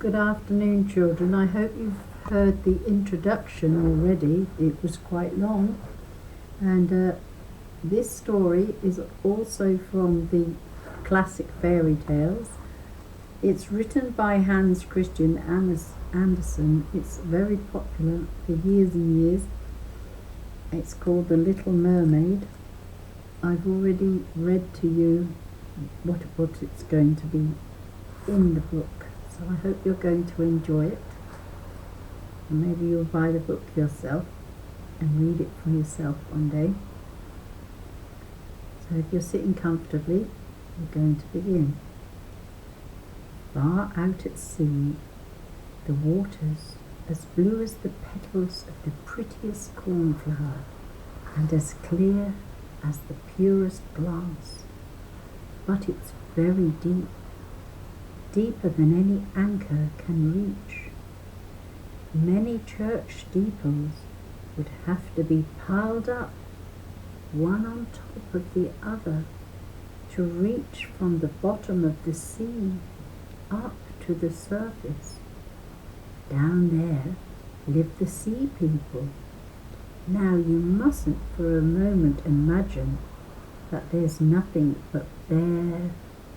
Good afternoon, children. I hope you've heard the introduction already. It was quite long. And this story is also from the classic fairy tales. It's written by HANS CHRISTIAN Andersen. It's very popular for years and years. It's called The Little Mermaid. I've already read to you what it's going to be in the book. So I hope you're going to enjoy it. And maybe you'll buy the book yourself and read it for yourself one day. So if you're sitting comfortably, we're going to begin. Far out at sea, the waters as blue as the petals of the prettiest cornflower and as clear as the purest glass. But it's very deep. Deeper than any anchor can reach. Many church steeples would have to be piled up, one on top of the other, to reach from the bottom of the sea up to the surface. Down there live the sea people. Now you mustn't for a moment imagine that there's nothing but bare,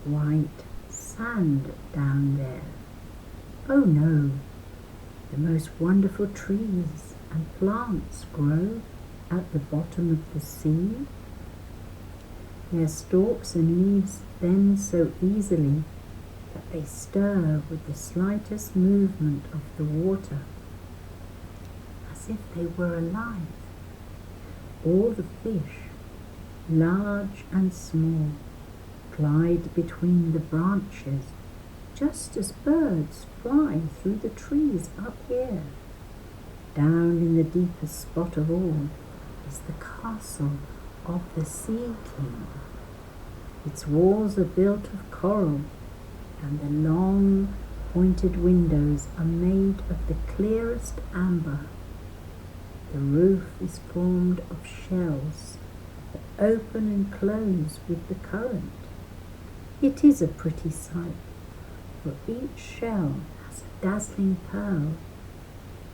white sand down there. Oh no, the most wonderful trees and plants grow at the bottom of the sea. Their stalks and leaves bend so easily that they stir with the slightest movement of the water, as if they were alive. All the fish, large and small, glide between the branches, just as birds fly through the trees up here. Down in the deepest spot of all is the castle of the Sea King. Its walls are built of coral, and the long pointed windows are made of the clearest amber. The roof is formed of shells that open and close with the current. It is a pretty sight, for each shell has a dazzling pearl,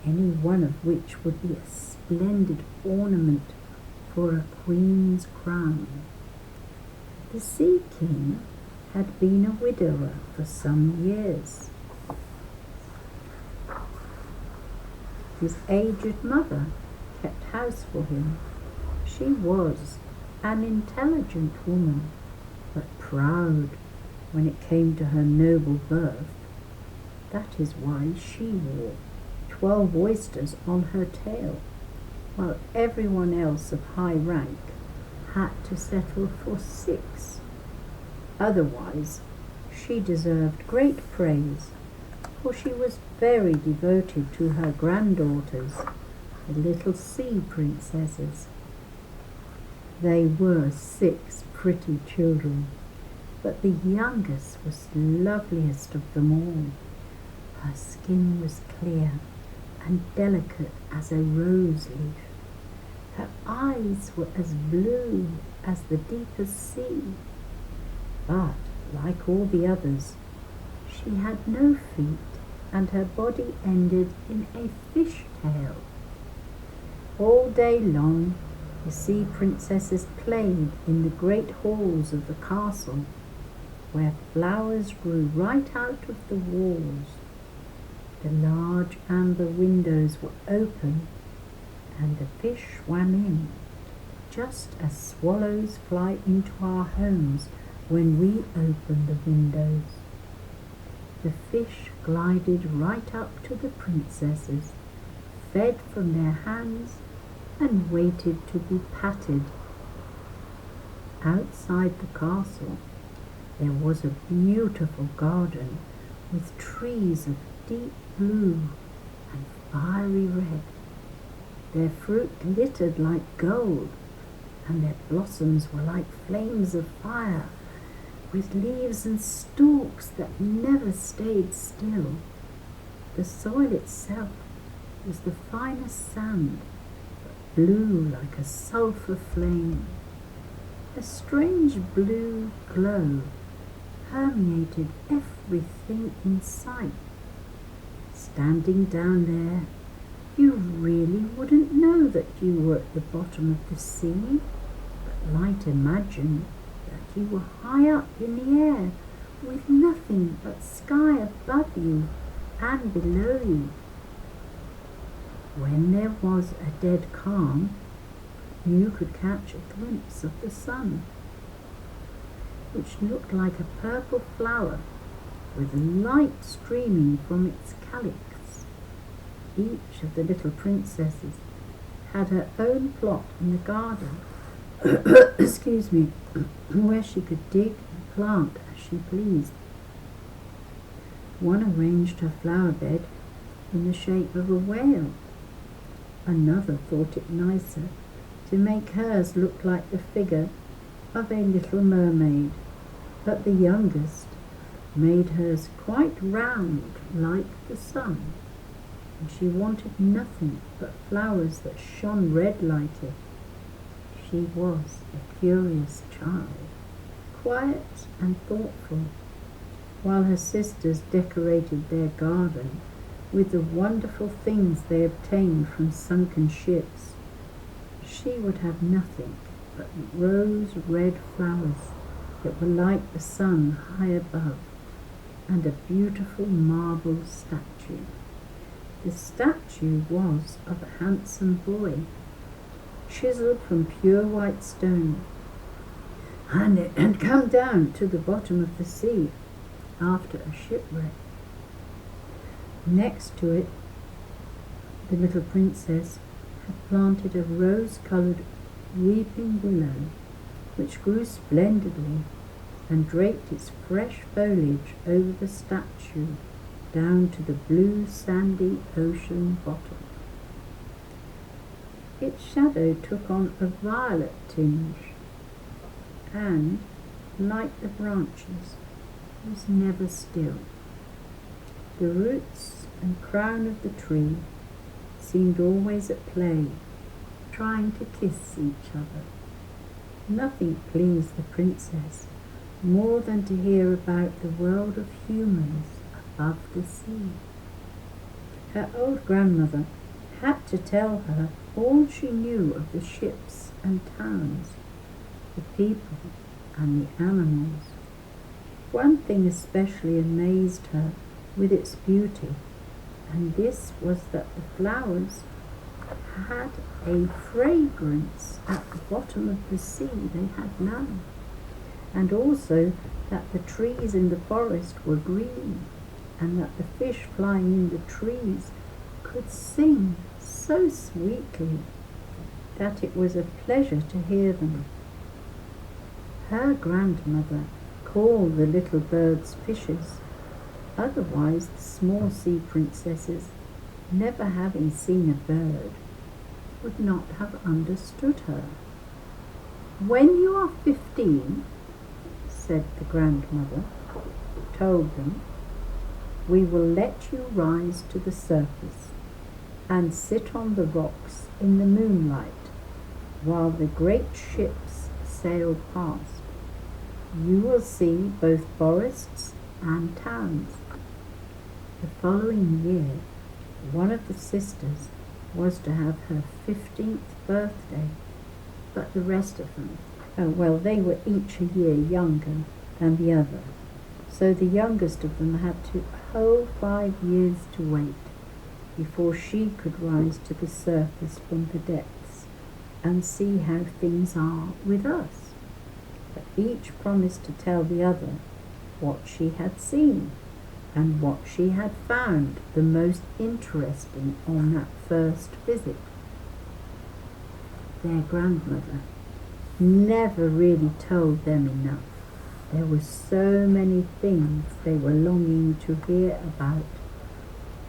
any one of which would be a splendid ornament for a queen's crown. The Sea King had been a widower for some years. His aged mother kept house for him. She was an intelligent woman, but proud when it came to her noble birth. That is why she wore 12 oysters on her tail, while everyone else of high rank had to settle for 6. Otherwise, she deserved great praise, for she was very devoted to her granddaughters, the little sea princesses. They were 6 pretty children, but the youngest was loveliest of them all. Her skin was clear and delicate as a rose leaf. Her eyes were as blue as the deepest sea. But, like all the others, she had no feet, and her body ended in a fish tail. All day long, the sea princesses played in the great halls of the castle, where flowers grew right out of the walls. The large amber windows were open, and the fish swam in, just as swallows fly into our homes when we open the windows. The fish glided right up to the princesses, fed from their hands, and waited to be patted. Outside the castle, there was a beautiful garden with trees of deep blue and fiery red. Their fruit glittered like gold, and their blossoms were like flames of fire, with leaves and stalks that never stayed still. The soil itself was the finest sand, but blue like a sulphur flame. A strange blue glow permeated everything in sight. standing down there, you really wouldn't know that you were at the bottom of the sea, but might imagine that you were high up in the air, with nothing but sky above you and below you. When there was a dead calm, you could catch a glimpse of the sun, which looked like a purple flower with light streaming from its calyx. Each of the little princesses had her own plot in the garden excuse me, where she could dig and plant as she pleased. One arranged her flower bed in the shape of a whale. Another thought it nicer to make hers look like the figure of a little mermaid, but the youngest made hers quite round like the sun, and she wanted nothing but flowers that shone red like it. She was a curious child, quiet and thoughtful, while her sisters decorated their garden with the wonderful things they obtained from sunken ships. She would have nothing but rose-red flowers that were like the sun high above, and a beautiful marble statue. The statue was of a handsome boy, chiselled from pure white stone, and come down to the bottom of the sea after a shipwreck. Next to it, the little princess had planted a rose-coloured weeping willow, which grew splendidly and draped its fresh foliage over the statue down to the blue sandy ocean bottom. Its shadow took on a violet tinge, and, like the branches, was never still. The roots and crown of the tree seemed always at play, trying to kiss each other. Nothing pleased the princess more than to hear about the world of humans above the sea. Her old grandmother had to tell her all she knew of the ships and towns, the people and the animals. One thing especially amazed her with its beauty, and this was that the flowers had a fragrance at the bottom of the sea they had none, and also that the trees in the forest were green, and that the fish flying in the trees could sing so sweetly that it was a pleasure to hear them. Her grandmother called the little birds fishes, otherwise the small sea princesses, never having seen a bird, would not have understood her. "When you are 15, said the grandmother, told them, "we will let you rise to the surface and sit on the rocks in the moonlight while the great ships sail past. You will see both forests and towns." The following year, one of the sisters was to have her 15th birthday, but the rest of them, they were each a year younger than the other, so the youngest of them had to whole 5 years to wait before she could rise to the surface from the depths and see how things are with us. But each promised to tell the other what she had seen and what she had found the most interesting on that first visit. Their grandmother never really told them enough. There were so many things they were longing to hear about.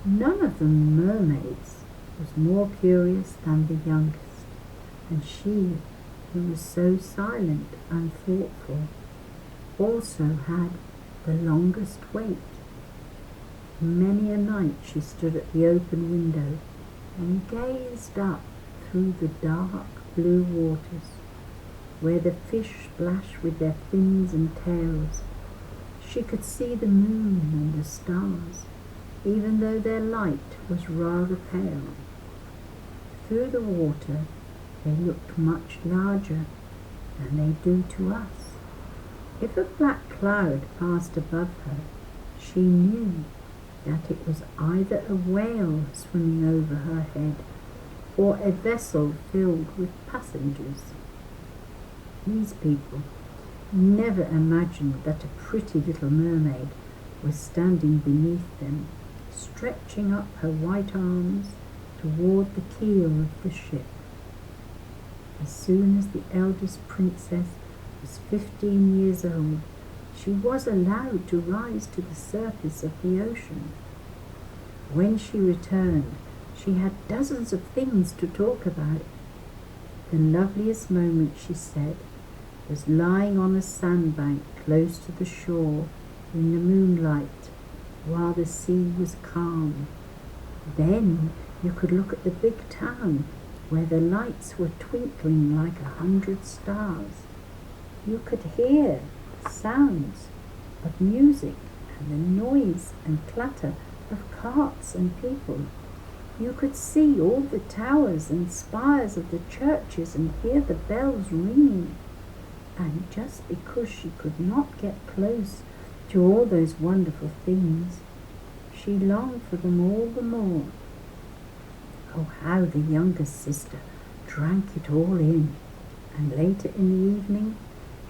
None of the mermaids was more curious than the youngest, and she, who was so silent and thoughtful, also had the longest wait. Many a night she stood at the open window and gazed up through the dark blue waters, where the fish splashed with their fins and tails. She could see the moon and the stars, even though their light was rather pale. Through the water they looked much larger than they do to us. If a black cloud passed above her, she knew that it was either a whale swimming over her head or a vessel filled with passengers. These people never imagined that a pretty little mermaid was standing beneath them, stretching up her white arms toward the keel of the ship. As soon as the eldest princess was 15 years old, she was allowed to rise to the surface of the ocean. When she returned, she had dozens of things to talk about. The loveliest moment, she said, was lying on a sandbank close to the shore in the moonlight while the sea was calm. Then you could look at the big town where the lights were twinkling like 100 stars. You could hear sounds of music and the noise and clatter of carts and people. You could see all the towers and spires of the churches and hear the bells ringing. And just because she could not get close to all those wonderful things, she longed for them all the more. Oh, how the youngest sister drank it all in, and later in the evening,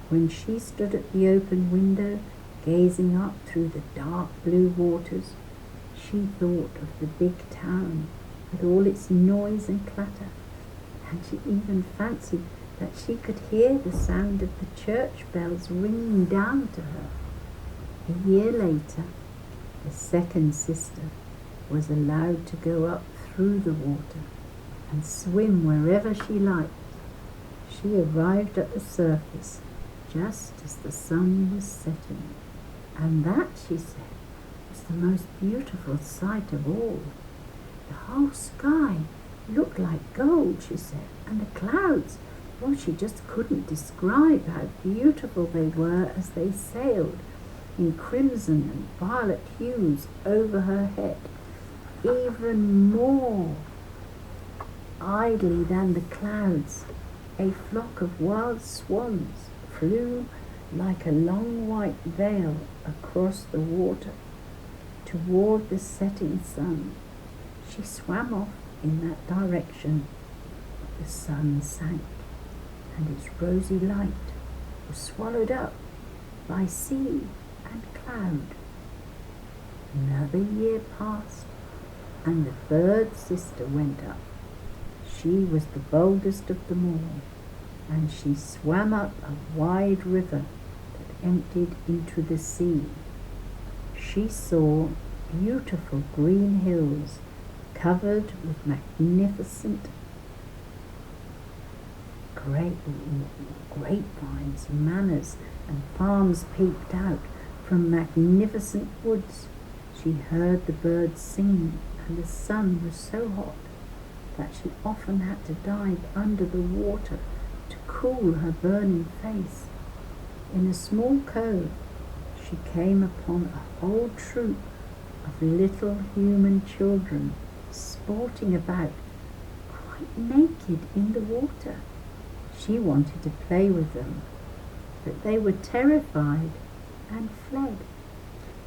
when she stood at the open window, gazing up through the dark blue waters, she thought of the big town with all its noise and clatter, and she even fancied that she could hear the sound of the church bells ringing down to her. A year later, the second sister was allowed to go up through the water and swim wherever she liked. She arrived at the surface just as the sun was setting, and that, she said, was the most beautiful sight of all. The whole sky looked like gold, she said, and the clouds, well, she just couldn't describe how beautiful they were as they sailed in crimson and violet hues over her head. Even more idly than the clouds, a flock of wild swans flew like a long white veil across the water toward the setting sun. She swam off in that direction. The sun sank, and its rosy light was swallowed up by sea and cloud. Another year passed, and the third sister went up. She was the boldest of them all, and she swam up a wide river that emptied into the sea. She saw beautiful green hills covered with magnificent grapevines, manors, and farms peeped out from magnificent woods. She heard the birds singing, and the sun was so hot that she often had to dive under the water to cool her burning face. In a small cove, she came upon a whole troop of little human children sporting about, quite naked in the water. She wanted to play with them, but they were terrified and fled.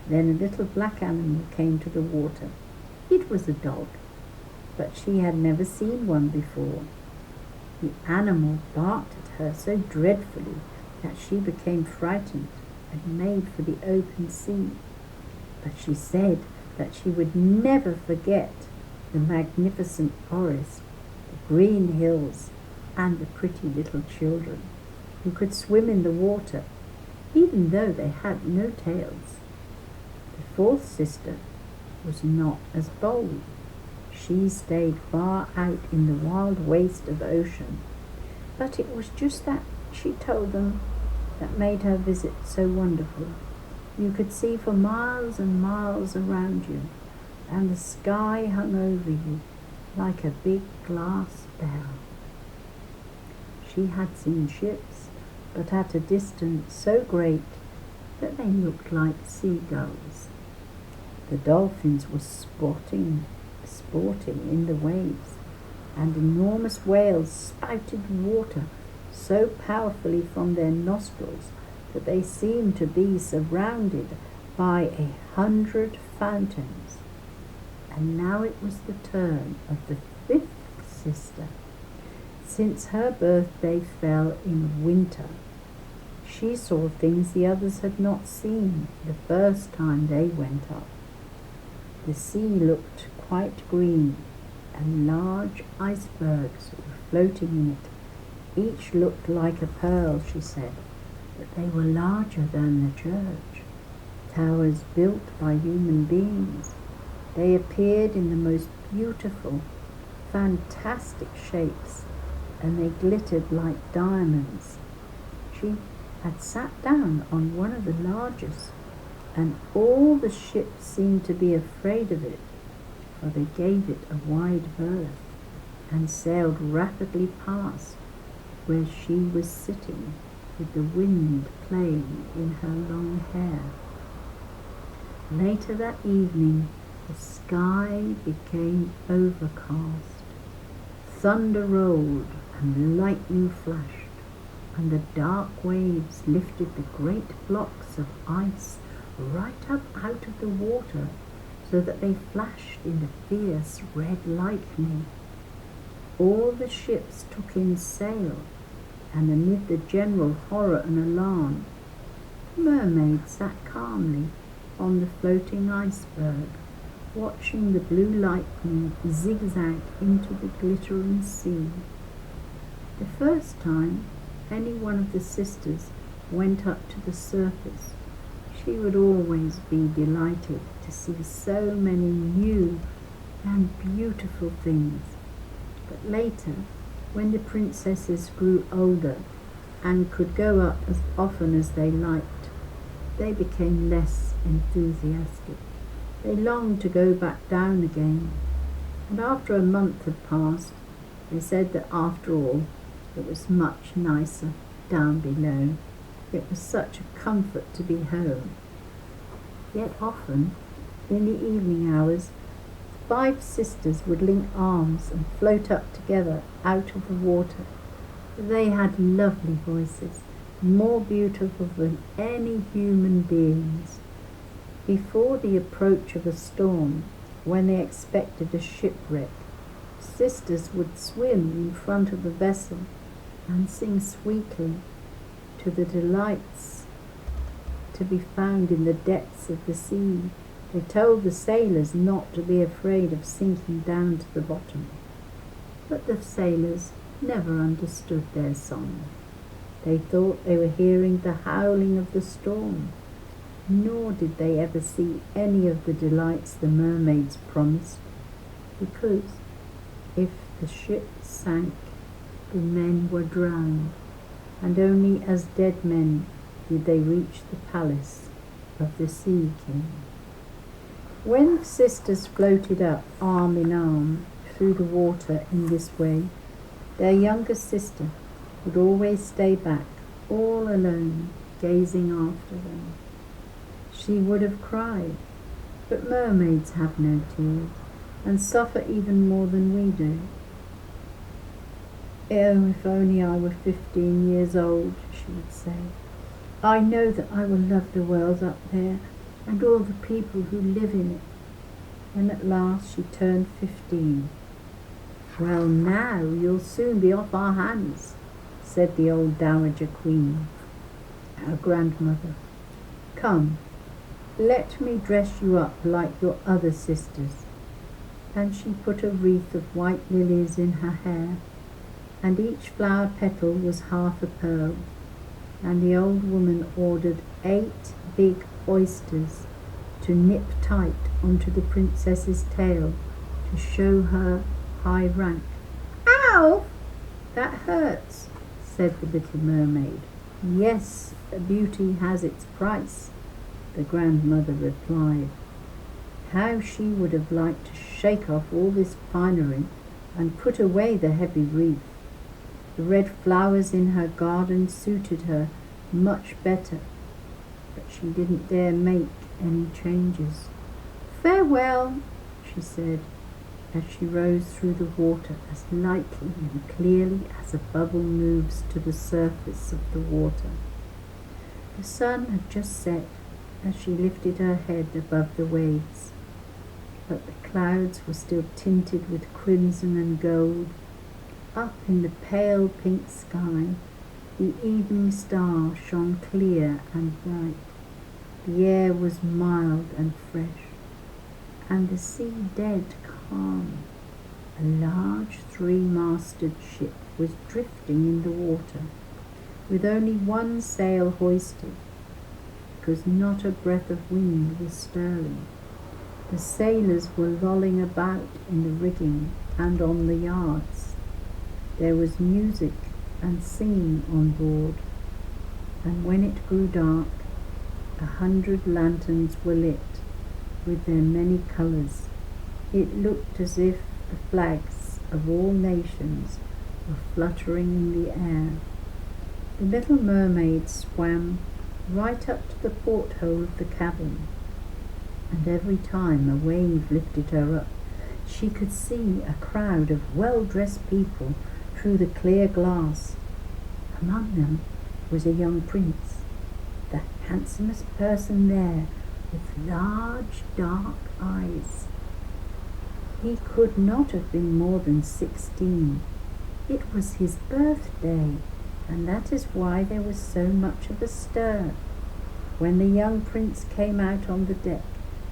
Then a little black animal came to the water. It was a dog, but she had never seen one before. The animal barked at her so dreadfully that she became frightened and made for the open sea. But she said that she would never forget the magnificent forest, the green hills, and the pretty little children who could swim in the water, even though they had no tails. The fourth sister was not as bold. She stayed far out in the wild waste of ocean, but it was just that, she told them, that made her visit so wonderful. You could see for miles and miles around you, and the sky hung over you like a big glass bell. She had seen ships, but at a distance so great that they looked like seagulls. The dolphins were sporting in the waves, and enormous whales spouted water so powerfully from their nostrils that they seemed to be surrounded by 100 fountains. And now it was the turn of the 5th sister. Since her birthday fell in winter, she saw things the others had not seen the first time they went up. The sea looked quite green, and large icebergs were floating in it. Each looked like a pearl, she said, but they were larger than the church. Towers built by human beings. They appeared in the most beautiful, fantastic shapes, and they glittered like diamonds. She had sat down on one of the largest, and all the ships seemed to be afraid of it, for they gave it a wide berth and sailed rapidly past where she was sitting with the wind playing in her long hair. Later that evening, the sky became overcast. Thunder rolled and lightning flashed, and the dark waves lifted the great blocks of ice right up out of the water so that they flashed in the fierce red lightning. All the ships took in sail, and amid the general horror and alarm, the mermaid sat calmly on the floating iceberg, watching the blue lightning zigzag into the glittering sea. The first time any one of the sisters went up to the surface, she would always be delighted to see so many new and beautiful things. But later, when the princesses grew older and could go up as often as they liked, they became less enthusiastic. They longed to go back down again, and after a month had passed, they said that after all, it was much nicer down below. It was such a comfort to be home. Yet often, in the evening hours, 5 sisters would link arms and float up together out of the water. They had lovely voices, more beautiful than any human beings. Before the approach of a storm, when they expected a shipwreck, sisters would swim in front of the vessel and sing sweetly to the delights to be found in the depths of the sea. They told the sailors not to be afraid of sinking down to the bottom. But the sailors never understood their song. They thought they were hearing the howling of the storm, nor did they ever see any of the delights the mermaids promised, because if the ship sank, the men were drowned, and only as dead men did they reach the palace of the Sea King. When the sisters floated up arm in arm through the water in this way, their younger sister would always stay back, all alone, gazing after them. She would have cried, but mermaids have no tears, and suffer even more than we do. Oh, if only I were 15 years old, she would say. I know that I will love the world up there, and all the people who live in it. And at last she turned 15. Well, now you'll soon be off our hands, said the old Dowager Queen, her grandmother. Come, let me dress you up like your other sisters. And she put a wreath of white lilies in her hair, and each flower petal was half a pearl, and the old woman ordered 8 big oysters to nip tight onto the princess's tail to show her high rank. Ow! That hurts, said the little mermaid. Yes, beauty has its price, the grandmother replied. How she would have liked to shake off all this finery and put away the heavy wreath. The red flowers in her garden suited her much better, but she didn't dare make any changes. "Farewell," she said, as she rose through the water as lightly and clearly as a bubble moves to the surface of the water. The sun had just set as she lifted her head above the waves, but the clouds were still tinted with crimson and gold. Up in the pale pink sky, the evening star shone clear and bright. The air was mild and fresh, and the sea dead calm. A large three-masted ship was drifting in the water, with only one sail hoisted, because not a breath of wind was stirring. The sailors were lolling about in the rigging and on the yards. There was music and singing on board, and when it grew dark, 100 lanterns were lit with their many colours. It looked as if the flags of all nations were fluttering in the air. The little mermaid swam right up to the porthole of the cabin, and every time a wave lifted her up, she could see a crowd of well-dressed people through the clear glass. Among them was a young prince, the handsomest person there, with large dark eyes. He could not have been more than 16. It was his birthday, and that is why there was so much of a stir. When the young prince came out on the deck,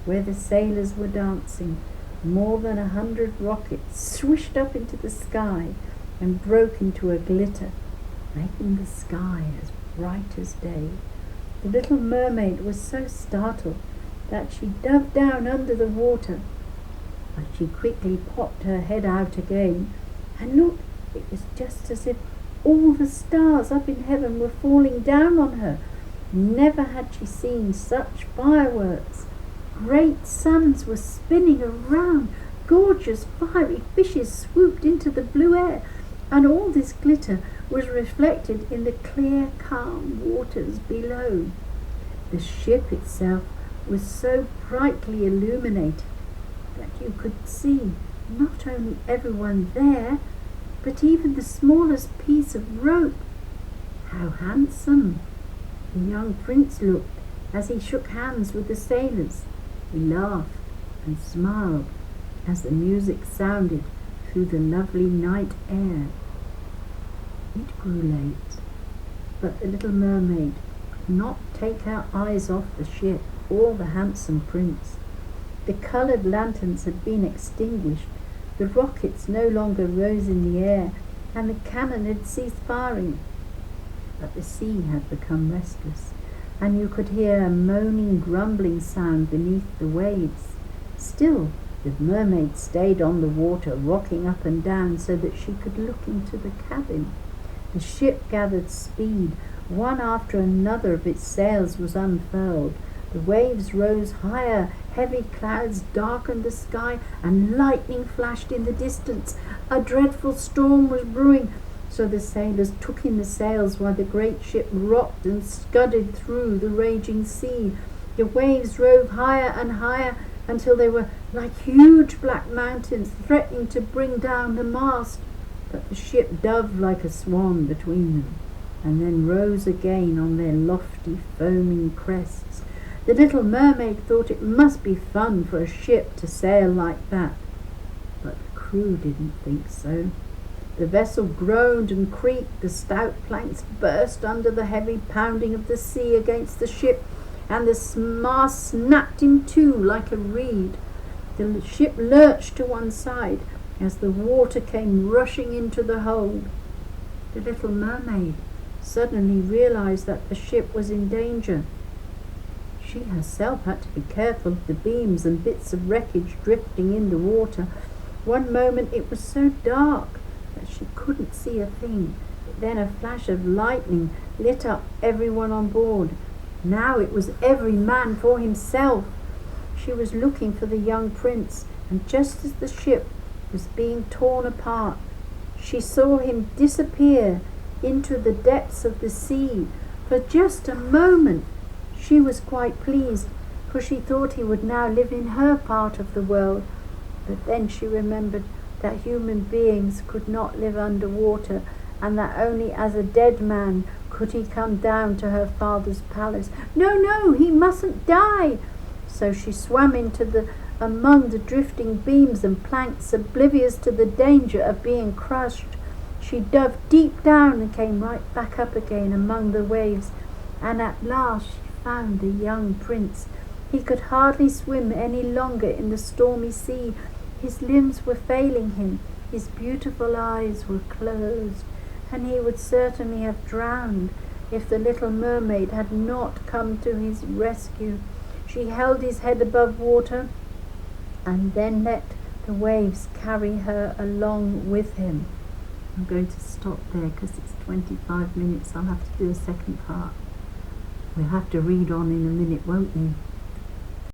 where the sailors were dancing, more than 100 rockets swished up into the sky and broke into a glitter, making the sky as bright as day. The little mermaid was so startled that she dove down under the water, but she quickly popped her head out again, and look, it was just as if all the stars up in heaven were falling down on her. Never had she seen such fireworks. Great suns were spinning around, gorgeous fiery fishes swooped into the blue air, and all this glitter was reflected in the clear, calm waters below. The ship itself was so brightly illuminated that you could see not only everyone there, but even the smallest piece of rope. How handsome the young prince looked as he shook hands with the sailors. He laughed and smiled as the music sounded through the lovely night air. It grew late, but the little mermaid could not take her eyes off the ship or the handsome prince. The coloured lanterns had been extinguished, the rockets no longer rose in the air, and the cannon had ceased firing. But the sea had become restless, and you could hear a moaning, grumbling sound beneath the waves. Still, the mermaid stayed on the water, rocking up and down so that she could look into the cabin. The ship gathered speed. One after another of its sails was unfurled. The waves rose higher, heavy clouds darkened the sky, and lightning flashed in the distance. A dreadful storm was brewing, so the sailors took in the sails while the great ship rocked and scudded through the raging sea. The waves rose higher and higher until they were like huge black mountains threatening to bring down the mast. But the ship dove like a swan between them, and then rose again on their lofty foaming crests. The little mermaid thought it must be fun for a ship to sail like that, but the crew didn't think so. The vessel groaned and creaked, the stout planks burst under the heavy pounding of the sea against the ship, and the mast snapped in two like a reed. The ship lurched to one side as the water came rushing into the hold. The little mermaid suddenly realized that the ship was in danger. She herself had to be careful of the beams and bits of wreckage drifting in the water. One moment it was so dark that she couldn't see a thing. Then a flash of lightning lit up everyone on board. Now it was every man for himself. She was looking for the young prince, and just as the ship was being torn apart, she saw him disappear into the depths of the sea. For just a moment she was quite pleased, for she thought he would now live in her part of the world. But then she remembered that human beings could not live under water, and that only as a dead man could he come down to her father's palace. No, no, he mustn't die! So she swam among the drifting beams and planks, oblivious to the danger of being crushed. She dove deep down and came right back up again among the waves, and at last she found the young prince. He could hardly swim any longer in the stormy sea. His limbs were failing him, his beautiful eyes were closed, and he would certainly have drowned if the little mermaid had not come to his rescue. She held his head above water and then let the waves carry her along with him. I'm going to stop there because it's 25 minutes. I'll have to do a second part. We'll have to read on in a minute, won't we?